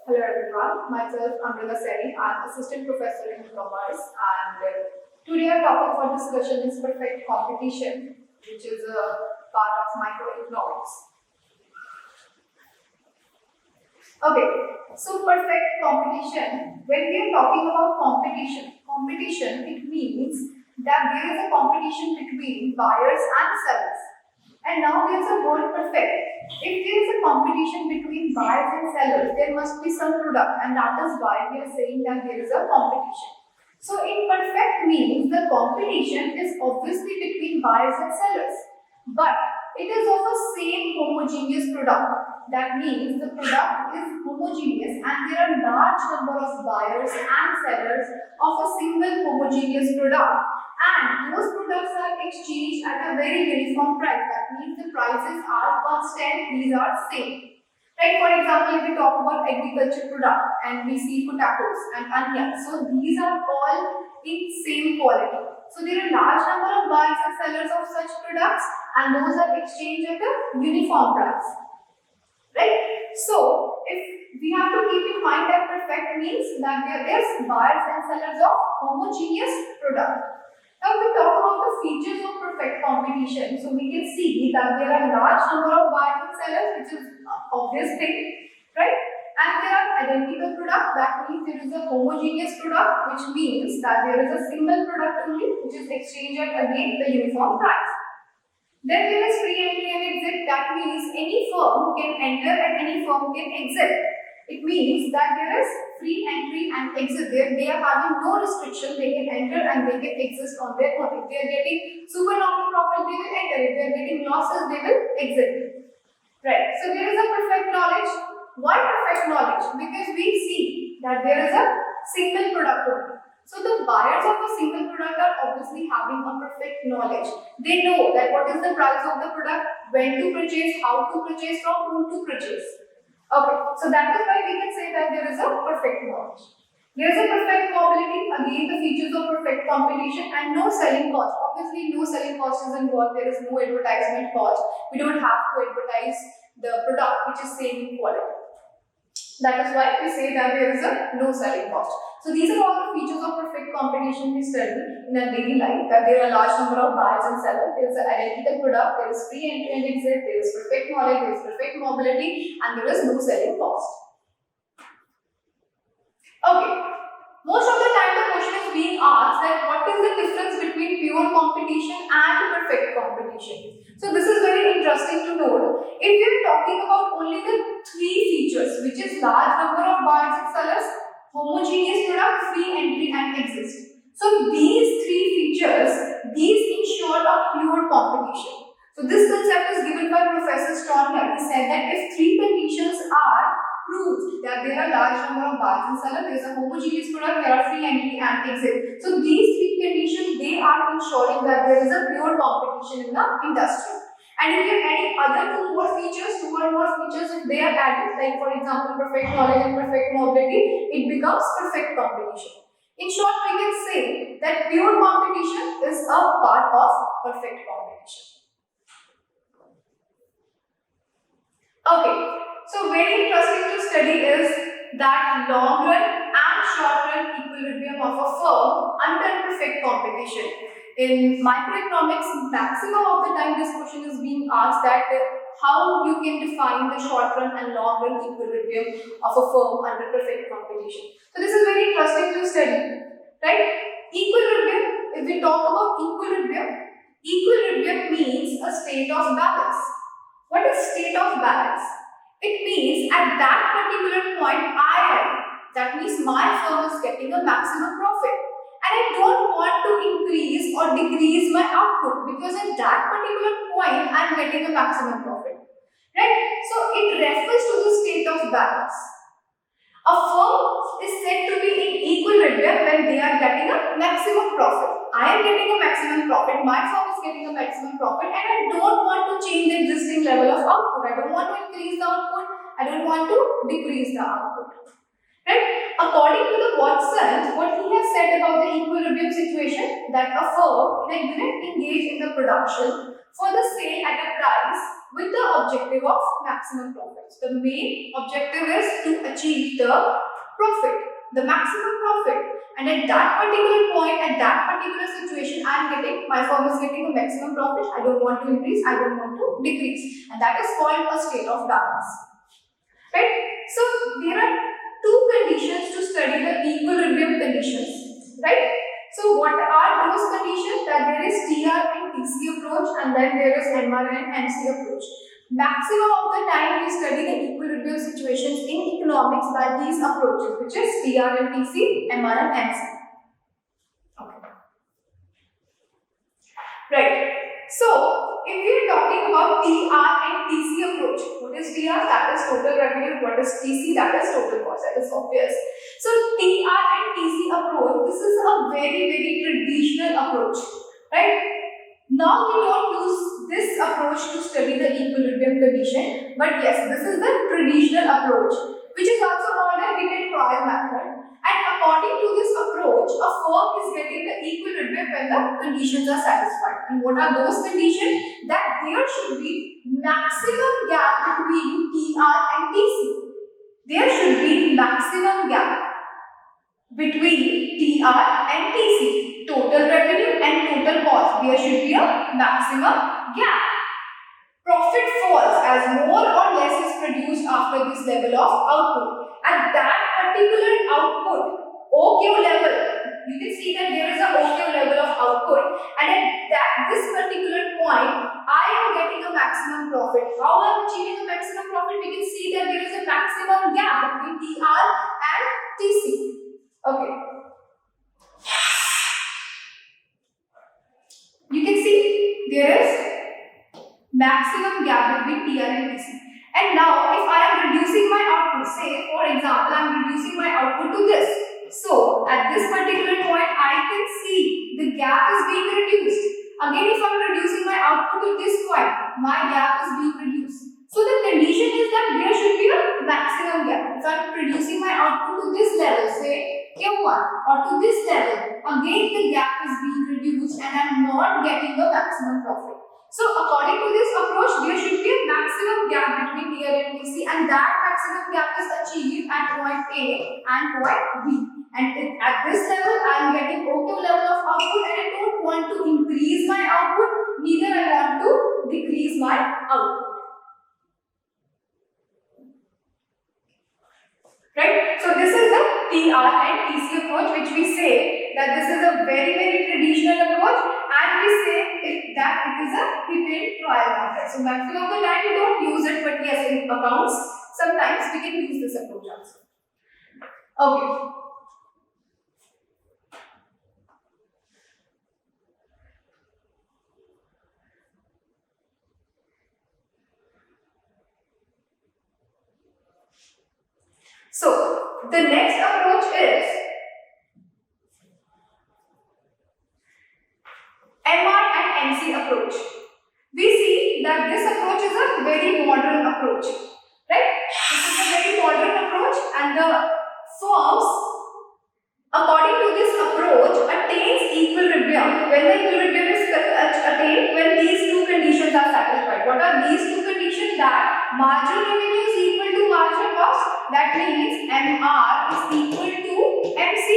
Hello everyone, myself Amrita Seni. I'm assistant professor in commerce, and today our topic for discussion is perfect competition, which is a part of microeconomics. Okay, so perfect competition. When we are talking about competition it means that there is a competition between buyers and sellers. And now there is a word perfect. If there is a competition between buyers and sellers, there must be some product, and that is why we are saying that there is a competition. So imperfect means the competition is obviously between buyers and sellers, but it is of a same homogeneous product. That means the product is homogeneous and there are large number of buyers and sellers of a single homogeneous product, and those products are exchanged at a very uniform price. That means the prices are constant, these are same. Right, for example, if we talk about agriculture product and we see potatoes and onions, so these are all in same quality. So there are large number of buyers and sellers of such products, and those are exchanged at a uniform price. Right? So if we have to keep in mind that perfect means that there is buyers and sellers of homogeneous product. Now we talk about the features of perfect competition. So we can see that there are large number of buyers and sellers, which is obvious thing, right? And there are identical product. That means there is a homogeneous product, which means that there is a single product only, which is exchanged at again the uniform price. Then there is free entry and exit. That means any firm can enter and any firm can exit. It means that there is free entry and exit there. They are having no restriction. They can enter and they can exist on their own. If they are getting supernormal profit, they will enter. If they are getting losses, they will exit. Right. So there is a perfect knowledge. Why perfect knowledge? Because we see that there is a single product only. So the buyers of a single product are obviously having a perfect knowledge. They know that what is the price of the product, when to purchase, how to purchase, from whom to purchase. Okay, so that is why we can say that there is a perfect knowledge. There is a perfect mobility, again the features of perfect competition, and no selling cost. Obviously no selling cost is involved, there is no advertisement cost. We don't have to advertise the product which is same in quality. That is why we say that there is a no selling cost. So these are all the features of perfect competition we study in our daily life, that there are a large number of buyers and sellers, there is an identical product, there is free entry and exit, there is perfect knowledge, there is perfect mobility, and there is no selling cost. Okay, most of the time the question is being asked that what is the difference between pure competition and perfect competition. So this is very interesting to know. If we are talking about only the three features, which is large number of buyers and sellers, homogeneous product, free entry and exit. So these three features, these ensure a pure competition. So this concept is given by Professor Stronner. He said that if three conditions are proved, that there are large number of buyers and sellers, there is a homogeneous product, there are free entry and exit. So these three conditions, they are ensuring that there is a pure competition in the industry. And if you are adding other two or more features, if they are added, like for example perfect knowledge and perfect mobility, it becomes perfect competition. In short, we can say that pure competition is a part of perfect competition. Okay, so very interesting to study is that long run and short run equilibrium of a firm under perfect competition. In microeconomics, maximum of the time this question is being asked that how you can define the short run and long run equilibrium of a firm under perfect competition. So this is very interesting to study, right? Equilibrium, if we talk about equilibrium means a state of balance. What is state of balance? It means at that particular point I am, that means my firm is getting a maximum profit, and I don't want to increase or decrease my output because at that particular point I am getting a maximum profit. Right? So it refers to the state of balance. A firm is said to be in equilibrium when they are getting a maximum profit. I am getting a maximum profit, my firm is getting a maximum profit, and I don't want to change the existing level of output. I don't want to increase the output, I don't want to decrease the output. Right? According to the Watson, what he has said about the equilibrium situation, that a firm in a unit engaged in the production for the sale at a price with the objective of maximum profits. The main objective is to achieve the profit, the maximum profit, and at that particular point, at that particular situation, my firm is getting the maximum profit. I don't want to increase, I don't want to decrease, and that is called a state of balance. Right? So there are two conditions to study the equilibrium conditions. Right? So what are those conditions? That there is TR and TC approach, and then there is MR and MC approach. Maximum of the time we study the equilibrium situations in economics by these approaches, which is TR and TC, MR and MC. Okay. Right. So if we are talking about TR and TC approach, what is TR? That is total revenue. What is TC? That is total cost. That is obvious. So TR and TC approach, this is a very traditional approach, right? Now we don't use this approach to study the equilibrium condition, but yes, this is the traditional approach, which is also called a hit and trial method. And according to this approach, a firm is getting the equilibrium when the conditions are satisfied. And what are those conditions? That there should be maximum gap between TR and TC. There should be maximum gap between TR and TC. Total revenue and total cost. There should be a maximum gap. Profit falls as more or less is produced after this level of output. At that particular output, OQ level, you can see that there is a OQ level of output, and at this particular point, I am getting a maximum profit. How I am achieving a maximum profit? We can see that there is a maximum gap between TR and TC. Okay. You can see there is maximum gap between TR and TC. And now if I am reducing my output, say for example I am reducing my output to this. So at this particular point I can see the gap is being reduced. Again, if I am reducing my output to this point, my gap is being reduced. So the condition is that there should be a maximum gap. If I am reducing my output to this level, say Q1, or to this level, again the gap is being reduced and I am not getting the maximum profit. So according to this approach, there should be a maximum gap between TR and TC, and that maximum gap is achieved at point A and point B. And at this level, I am getting OQ level of output, and I don't want to increase my output, neither I want to decrease my output. Right? So this is the TR and TC approach, which we say that this is a very traditional approach, and we say that it is a hit and trial method. So maximum of the time we don't use it, but yes, in accounts sometimes we can use this approach also. Okay. So the next approach is MR and MC approach. We see that this approach is a very modern approach, right? This is a very modern approach, and the firms, according to this approach, attains equilibrium when the equilibrium is attained when these two conditions are satisfied. What are these two conditions? That marginal revenue is equal to marginal cost. That means MR is equal to MC.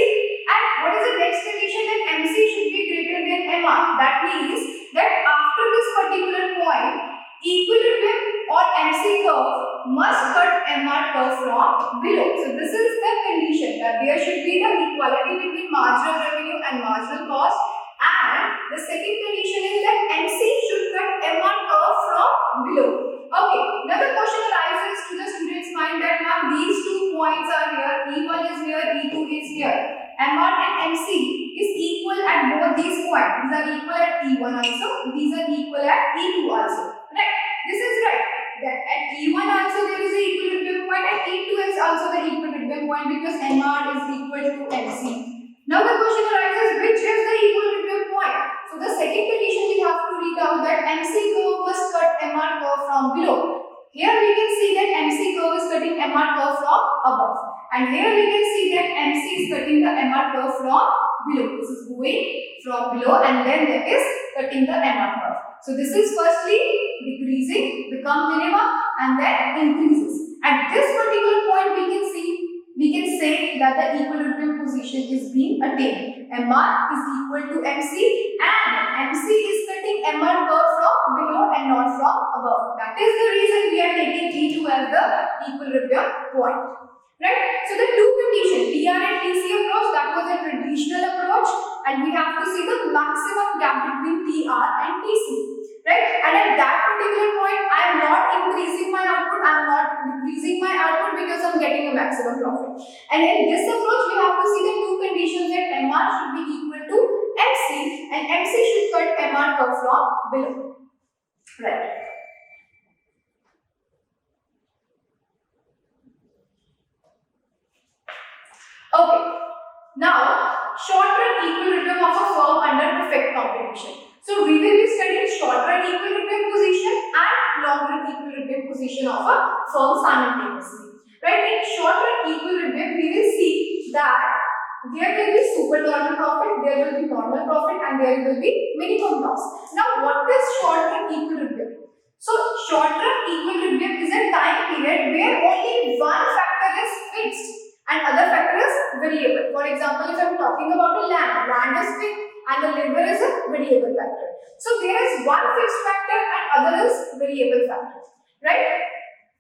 And what is the next condition? That MC should be greater than MR. That means that after this particular point, equilibrium or MC curve must cut MR curve from below. So this is the condition, that there should be the equality between marginal revenue and marginal cost. And the second condition is that MC should cut MR curve from below. Okay, now the question arises to the student's mind that now these 2 points are here, E1 is here, E2 is here. MR and MC is equal at both these points. These are equal at E1 also, these are equal at E2 also. Right? This is right. That at E1 also there is a equilibrium point, and E2 is also the equilibrium point because MR is equal to MC. Now the question arises, which is the equilibrium point? So the second condition we have to read out that MC curve must cut MR curve from below. Here we can see that MC curve is cutting MR curve from above, and here we can see that MC is cutting the MR curve from below. This is going from below, and then there is cutting the MR curve. So this is firstly decreasing, become minimum, and then increases. At this particular point, we can say that the equilibrium position is being attained. Mr is equal to mc, and mc is cutting mr curve from below and not from above. That is the reason we are taking T2 as the equilibrium point. Right? So the two conditions, TR and TC approach, that was a traditional approach, and we have to see the maximum gap between TR and TC. Right? And at that particular point, I am not increasing my output, I am not decreasing my output because I am getting a maximum profit. And in this approach, we have to see the two conditions that MR should be equal to MC, and MC should cut MR curve from below. Right? Okay. Now, short-run equilibrium of a firm under perfect competition. So we will be studying short-run equilibrium position and long-run equilibrium position of a firm simultaneously. Right? In short-run equilibrium, we will see that there will be supernormal profit, there will be normal profit, and there will be minimum loss. Now, what is short-run equilibrium? So, short-run equilibrium is a time period where only one factor is fixed and other factor is variable. For example, if I am talking about a land is fixed and the labor is a variable factor. So there is one fixed factor and other is variable factor. Right?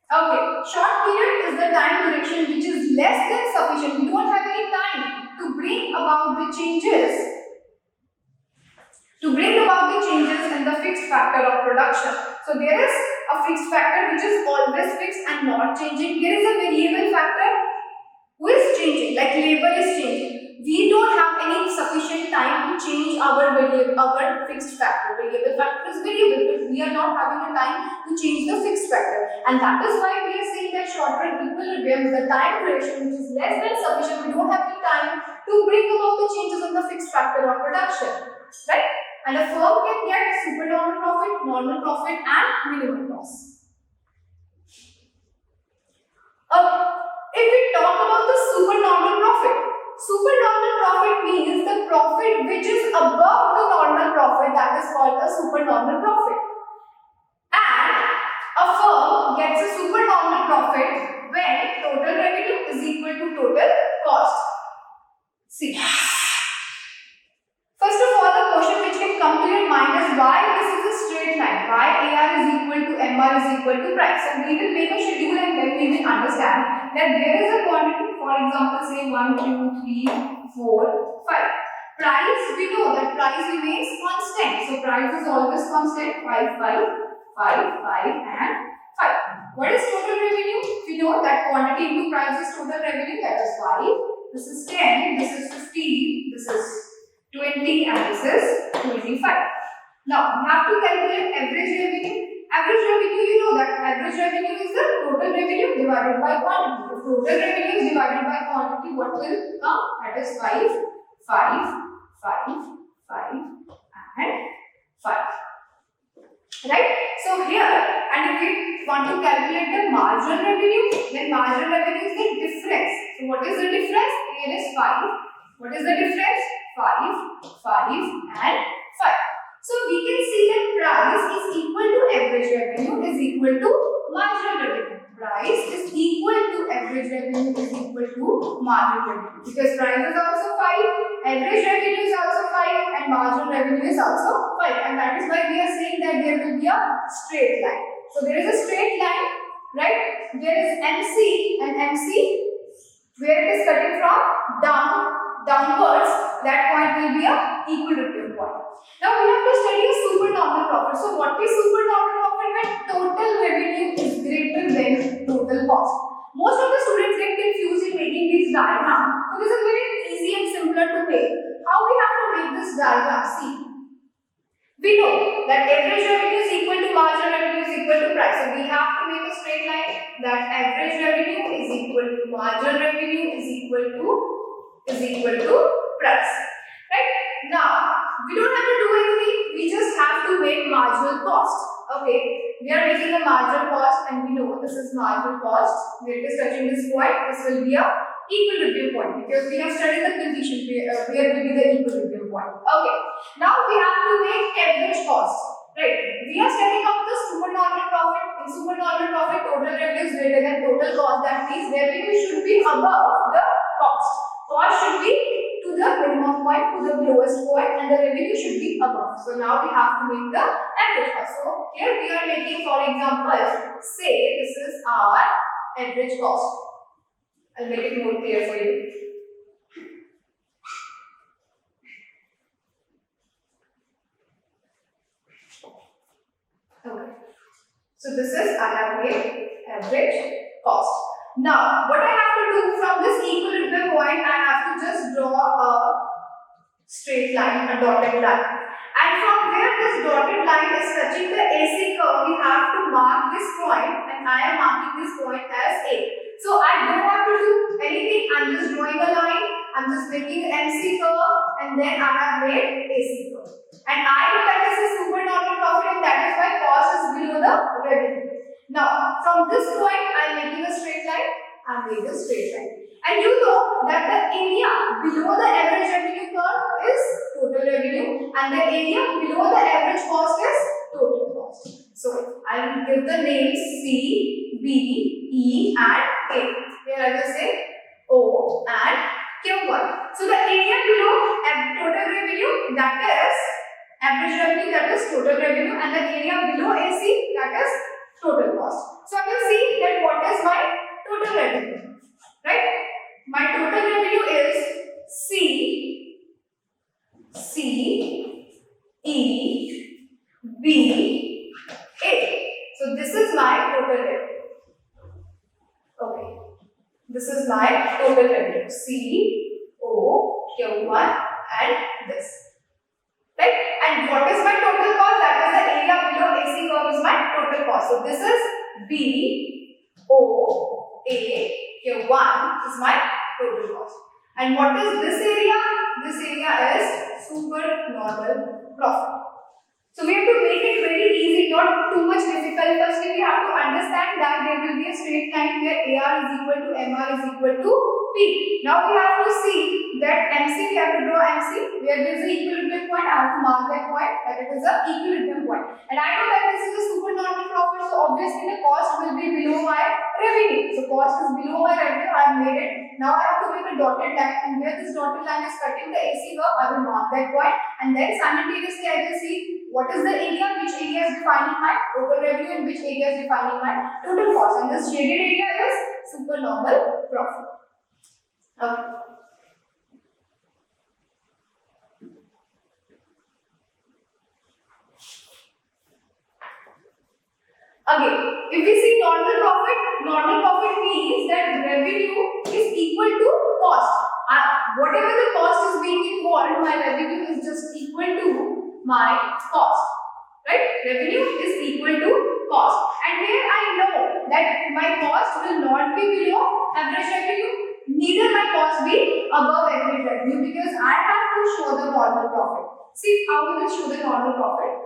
Okay. Short period is the time duration which is less than sufficient. We don't have any time to bring about the changes. In the fixed factor of production. So there is a fixed factor which is always fixed and not changing. There is a variable factor who is changing, like labor is changing. We don't have any sufficient time to change our fixed factor. Variable factor is variable, but we are not having a time to change the fixed factor. And that is why we are saying that short-run equilibrium is the time duration which is less than sufficient. We don't have any time to bring about the changes in the fixed factor of production. Right? And a firm can get supernormal profit, normal profit, and minimum loss. Okay. If we talk about the supernormal profit means the profit which is above the normal profit, that is called a supernormal profit. And a firm gets a supernormal profit when total revenue is equal to total cost. See. First of all, the question which can come to your mind is why this is a straight line, why AR is equal to MR is equal to price. So we will make a schedule and then we will understand that there is a quantity, for example, say 1, 2, 3, 4, 5. Price, we know that price remains constant. So price is always constant, 5, 5, 5, 5 and 5. What is total revenue? We know that quantity into price is total revenue, that is 5. This is 10, this is 15, this is 20 and this is 25. Now, we have to calculate average revenue. Average revenue, you know that average revenue is the total revenue divided by quantity. If total revenue is divided by quantity, what will come? That is 5, 5, 5, 5 and 5. Right? So here, and if we want to calculate the marginal revenue, then marginal revenue is the difference. So what is the difference? Here is 5. What is the difference? 5, 5 and 5. So we can see that price is equal to average revenue is equal to marginal revenue. Price is equal to average revenue is equal to marginal revenue. Because price is also 5, average revenue is also 5 and marginal revenue is also 5. And that is why we are saying that there will be a straight line. So there is a straight line, right? There is MC and MC where it is cutting from downwards, that point will be a equilibrium point. Now we have to study a supernormal profit. So what is supernormal profit? When total revenue is greater than total cost. Most of the students get confused in making these diagrams. So this is very easy and simpler to make. How we have to make this diagram? See, we know that average revenue is equal to marginal revenue is equal to price. So we have to make a straight line that average revenue is equal to marginal revenue is equal to price. Right? Now, we don't have to do anything. We just have to make marginal cost. Okay. We are making a marginal cost and we know this is marginal cost. Where it is touching this point, this will be a equilibrium point because we have studied the condition where will be the equilibrium point. Okay. Now we have to make average cost. Right? We are setting up the supernormal profit. In supernormal profit, total revenue is greater than total cost. That means revenue should be above the cost. Cost should be to the minimum point, to the lowest point, and the revenue should be above. So now we have to make the average cost. So here we are making, for example, say this is our average cost. I'll make it more clear for you. Okay. So this is I have made average cost. Now what I have to do from this equilibrium point, I have to just draw a straight line, a dotted line. And from where this dotted line is touching the AC curve, we have to mark this point, and I am marking this point as A. So I don't have to do anything, I'm just drawing a line, I'm just making MC curve, and then I have made AC curve. And I know that this is supernormal profit, and that is why cost is below the revenue. Now, from this point, I am making a straight line, I made a straight line. And you know that the area below the average revenue curve is total revenue, and the area below the average cost is total cost. So, I will give the names C, B, E and A. Here I will say O and Q1. So, the area below total revenue, that is average revenue, that is total revenue, and the area below AC, that is total cost. So, I will see that what is my total revenue, right? My total revenue is C, E, B, A. So this is my total revenue. Okay. This is my total revenue. C, O, Q1 and this. Right? And what is my total cost? That is the area below AC curve is my total cost. So this is B, O, A, Q1 is my total cost. And what is this area? This area is supernormal profit. So we have to make it very easy, not too much difficult. Firstly, we have to understand that there will be a straight line where AR is equal to MR is equal to P. Now we have to see that MC, we have to draw MC. Where there is an equilibrium point, I have to mark that point, that it is an equilibrium point. And I know that this is a supernormal profit, so obviously the cost will be below my revenue. So cost is below my revenue, I have made it. Now I have to make a dotted line, and where this dotted line is cutting the AC curve, I will mark that point, and then simultaneously I will see what is the area, which area is defining my total revenue, and which area is defining my total cost. And this shaded area is supernormal profit. Okay. Again, if we see normal profit means that revenue is equal to cost. Whatever the cost is being involved, my revenue is just equal to my cost. Right? Revenue is equal to cost. And here I know that my cost will not be below average revenue, neither my cost be above average revenue, because I have to show the normal profit. See how we will show the normal profit.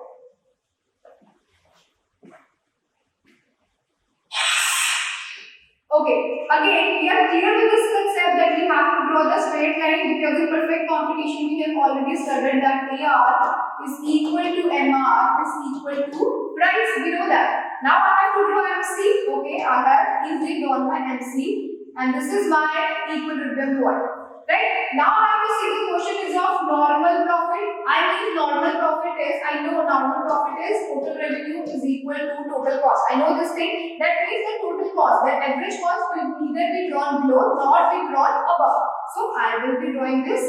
Okay, again we are clear with this concept that we have to draw the straight line, because in perfect competition we have already studied that AR is equal to MR is equal to price. We know that. Now I have to draw MC. Okay, I have easily drawn my MC, and this is my equilibrium point. Right? Now I have to see the question is of normal profit. I mean normal profit is, I know normal profit is total revenue is equal to total cost. I know this thing. That means the total cost, the average cost will neither be drawn below nor be drawn above. So I will be drawing this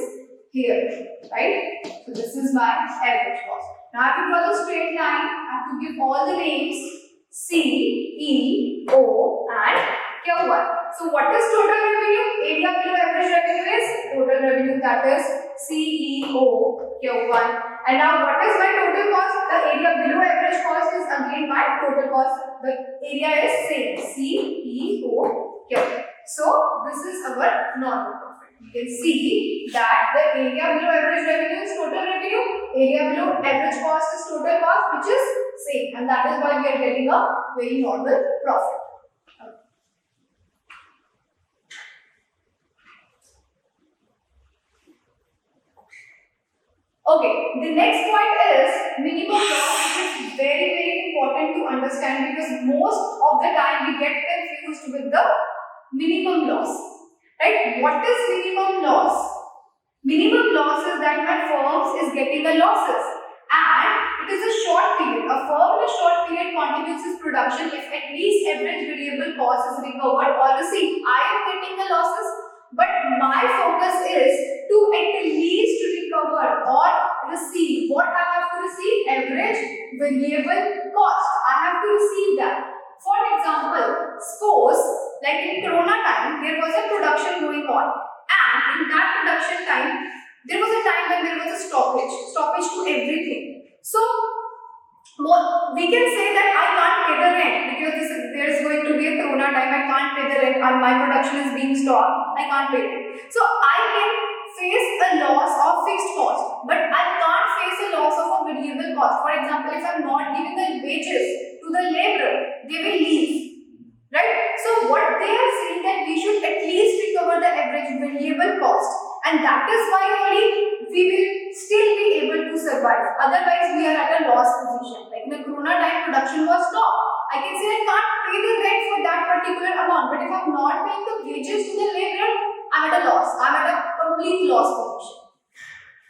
here. Right? So this is my average cost. Now I have to draw the straight line. I have to give all the names C, E, O and Q1. So what is total revenue? Area below average revenue is total revenue, that is CEO Q1. And now what is my total cost? The area below average cost is again my total cost. The area is same, CEO Q. So this is our normal profit. You can see that the area below average revenue is total revenue, area below average cost is total cost, which is same, and that is why we are getting a very normal profit. Okay, the next point is minimum loss, which is very, very important to understand because most of the time we get confused with the minimum loss. Right? What is minimum loss? Minimum loss is that my firm is getting a losses and it is a short period. A firm in a short period contributes its production if at least average variable cost is recovered or received. I am getting the losses, but my focus is to at least recover or receive. What I have to receive? Average variable cost. I have to receive that. For example, suppose like in Corona time, there was a production going on. And in that production time, there was a time when there was a stoppage to everything. So we can say that I can't pay the rent because there is going to be a Corona time. I can't pay the rent and my production is being stopped. I can't pay it. So I can face a loss of fixed cost, but I can't face a loss of a variable cost. For example, if I'm not giving the wages to the laborer, they will leave. Right? So what they are saying that we should at least recover the average variable cost, and that is why only we will still be able to survive. Otherwise, we are at a loss position. Like in the Corona time, production was stopped. I can say I can't pay the rent for that particular amount, but if I'm not paying the wages to the laborer, I'm at a loss. I'm at a complete loss position.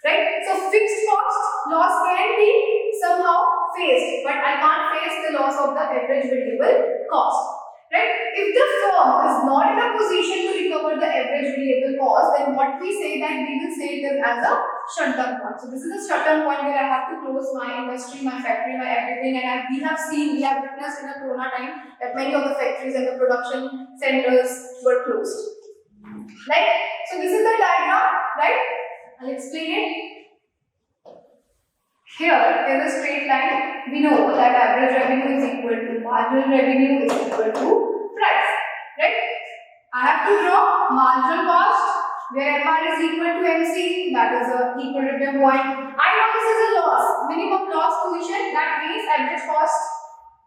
Right? So fixed cost loss can be somehow faced, but I can't face the loss of the average variable cost. Right? If the firm is not in a position to recover the average variable cost, then what we say that we will say it as a shutdown point. So this is a shutdown point where I have to close my industry, my factory, my everything, and we have witnessed in the Corona time that many of the factories and the production centers were closed. Right? So this is the diagram, right? I'll explain it. Here is a straight line. We know that average revenue is equal to marginal revenue is equal to price. Right? I have to draw marginal cost where MR is equal to MC. That is a equilibrium point. I know this is a loss, minimum loss position. That means average cost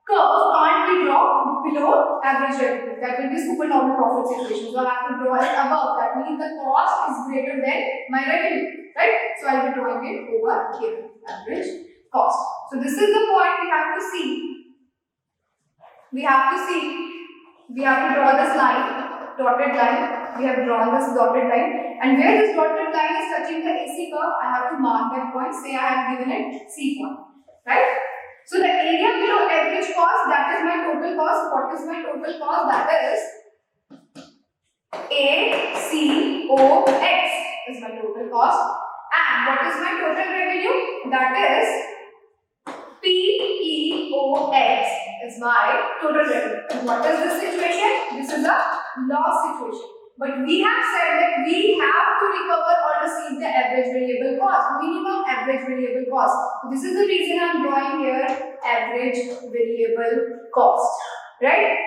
curve can't be drawn below average revenue. That will be supernormal profit situation. So I have to draw it above. That means the cost is greater than my revenue. Right? So I will be drawing it over here. Average cost. So this is the point we have to see. We have to draw this line, dotted line. We have drawn this dotted line, and where this dotted line is touching the AC curve, I have to mark that point. Say I have given it C point, right? So the area below average cost, that is my total cost. What is my total cost? That is ACOX is my total cost. And what is my total revenue? That is PEOX is my total revenue. What is this situation? This is a loss situation. But we have said that we have to recover or receive the average variable cost, minimum average variable cost. So this is the reason I am drawing here average variable cost. Right?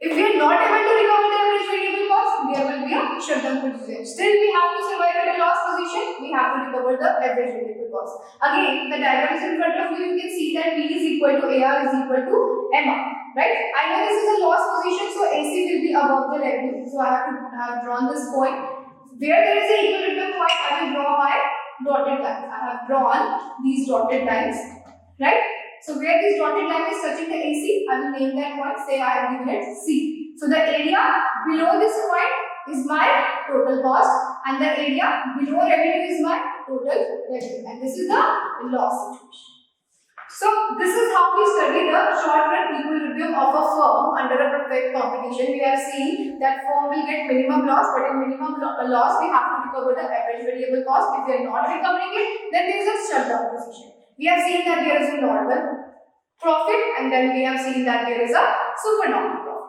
If we are not able to recover the average variable cost, there will be a shutdown position. Still, we have to survive at a loss position. We have to recover the average variable cost. Again, the diagram is in front of you. You can see that P is equal to AR is equal to MR. Right? I know this is a loss position, so AC will be above the revenue. So I have drawn this point. Where there is an equilibrium point, I will draw my dotted lines. I have drawn these dotted lines. Right? So where this dotted line is touching the AC, I will name that point. Say I have given it C. So the area below this point is my total cost, and the area below revenue is my total revenue. And this is the loss situation. So this is how we study the short-run equilibrium of a firm under a perfect competition. We are seeing that firm will get minimum loss, but in minimum loss we have to recover the average variable cost. If we are not recovering it, then there is a shutdown position. We have seen that there is a normal profit, and then we have seen that there is a supernormal profit.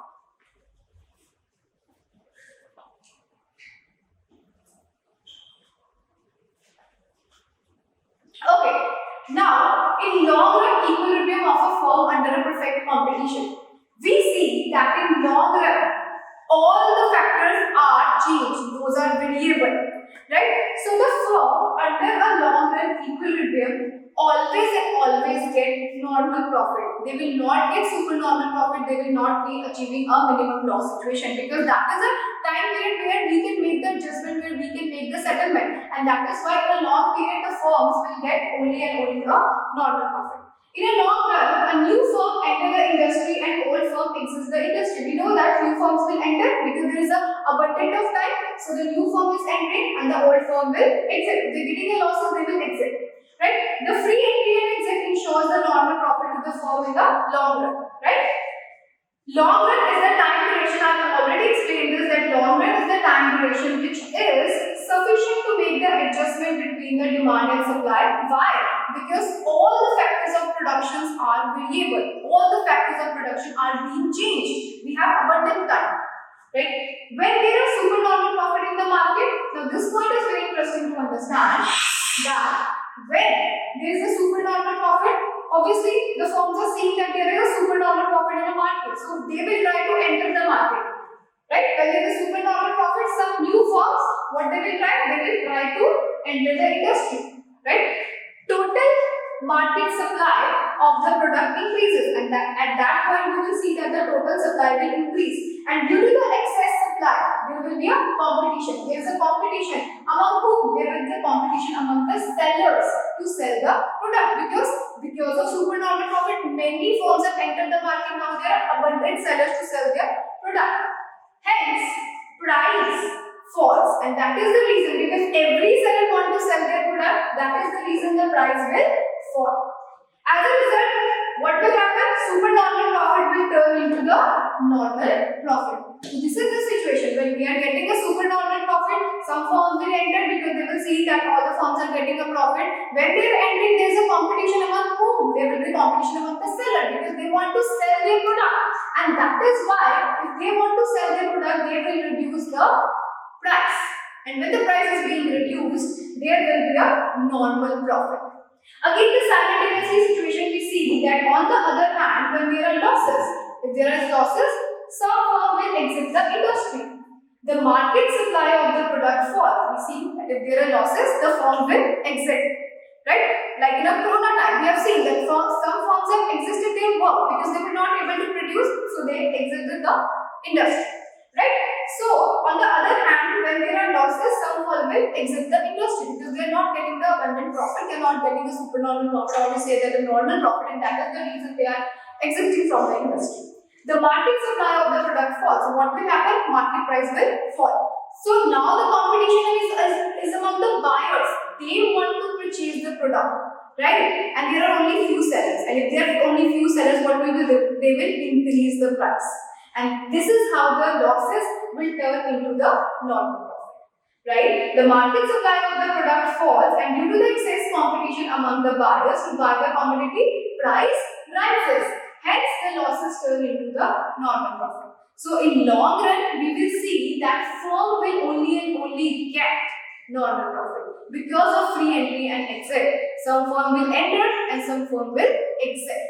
Okay, now in long run equilibrium of a firm under a perfect competition, we see that in long run all the factors are changed, those are variable, right? So the firm under a long run equilibrium always get normal profit. They will not get supernormal profit. They will not be achieving a minimum loss situation, because that is a time period where we can make the adjustment, where we can make the settlement, and and that is why in a long period the firms will get only and only a normal profit. In a long run, a new firm enter the industry and old firm exits the industry. We know that new firms will enter because there is a abundant of time. So the new firm is entering and the old firm will exit. If they're getting a losses, they will exit. Right? The free entry and exit ensures the normal profit to the firm in the long run. Right? Long run is the time duration. I have already explained this, that long run is the time duration which is sufficient to make the adjustment between the demand and supply. Why? Because all the factors of production are variable. All the factors of production are being changed. We have abundant time. Right? When there is supernormal profit in the market, now this point is very interesting to understand, that when there is a supernormal profit, obviously the firms are seeing that there is a supernormal profit in the market, so they will try to enter the market. Right? When there is supernormal profit, some new firms, what they will try? They will try to enter the industry. Right? Total market supply of the product increases, and at that point we will see that the total supply will increase, and due to the excess supply there will be a competition. There is a competition among whom? There will be a competition among the sellers to sell the product, because of supernormal profit many firms have entered the market. Now there are abundant sellers to sell their product, hence price falls, and that is the reason, because every seller wants to sell their product, that is the reason the price will fall. As a result, what will happen? Supernormal profit will turn into the normal profit. So this is the situation. When we are getting a supernormal profit, some firms will enter because they will see that all the firms are getting a profit. When they are entering, there is a competition among whom? There will be competition among the seller, because they want to sell their product, and that is why if they want to sell their product, they will reduce the price, and when the price is being reduced, there will be a normal profit. Again, the simultaneously situation we see that on the other hand, when there are losses, if there are losses, some firm will exit the industry. The market supply of the product falls. We see that if there are losses, the firm will exit. Right? Like in a corona time, we have seen that some firms have exited their work because they were not able to produce, so they exited the industry. Right? So, on the other hand, when there are losses, some firm will exit the industry because they are not getting the abundant profit, they are not getting a supernormal profit, or we say that the normal profit, and that is the reason they are exiting from the industry. The market supply of the product falls. So, what will happen? Market price will fall. So, now the competition is among the buyers. They want to purchase the product, right? And there are only few sellers. And if there are only few sellers, what will they do? They will increase the price. And this is how the losses will turn into the normal profit. Right? The market supply of the product falls, and due to the excess competition among the buyers to buy the commodity, price rises. Hence, the losses turn into the normal profit. So, in long run, we will see that firm will only and only get normal profit because of free entry and exit. Some firm will enter and some firm will exit.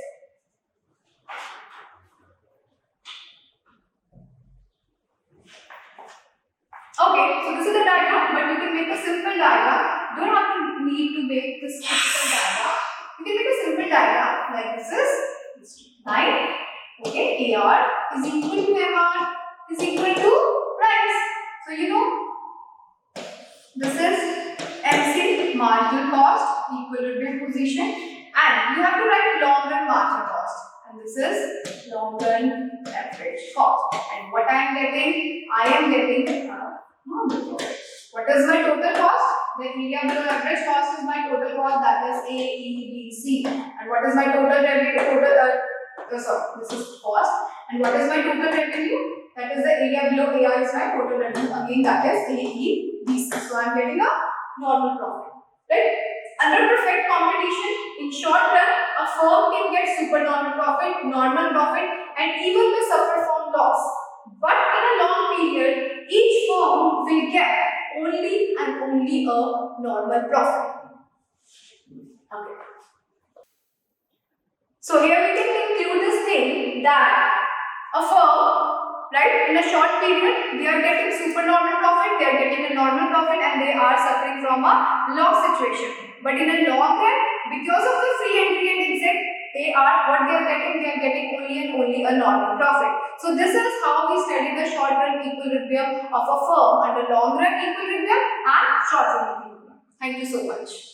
Okay, so this is the diagram, but you can make a simple diagram. Don't have to need to make this typical diagram. You can make a simple diagram like this is line. Okay, AR is equal to MR is equal to price. So you know this is MC, marginal cost, equilibrium position, and you have to write long run marginal cost, and this is long run average cost. And what I am getting? I am getting normal cost. What is my total cost? The area below average cost is my total cost, that is A, E, B, C. And what is my total revenue? This is cost. And what is my total revenue? That is the area below AR is my total revenue. Again, that is A, E, B, C. So I am getting a normal profit. Right? Under perfect competition, in short run, a firm can get supernormal profit, normal profit, and even may suffer from loss. But in a long period, each firm will get only and only a normal profit. Okay. So here we can conclude this thing that a firm, right, in a short period, they are getting supernormal profit, they are getting a normal profit, and they are suffering from a loss situation. But in a long run, because of the free entry and exit, they are getting only and only a normal profit. So this is how we study the short run equilibrium of a firm, and the long run equilibrium and short run equilibrium. Thank you so much.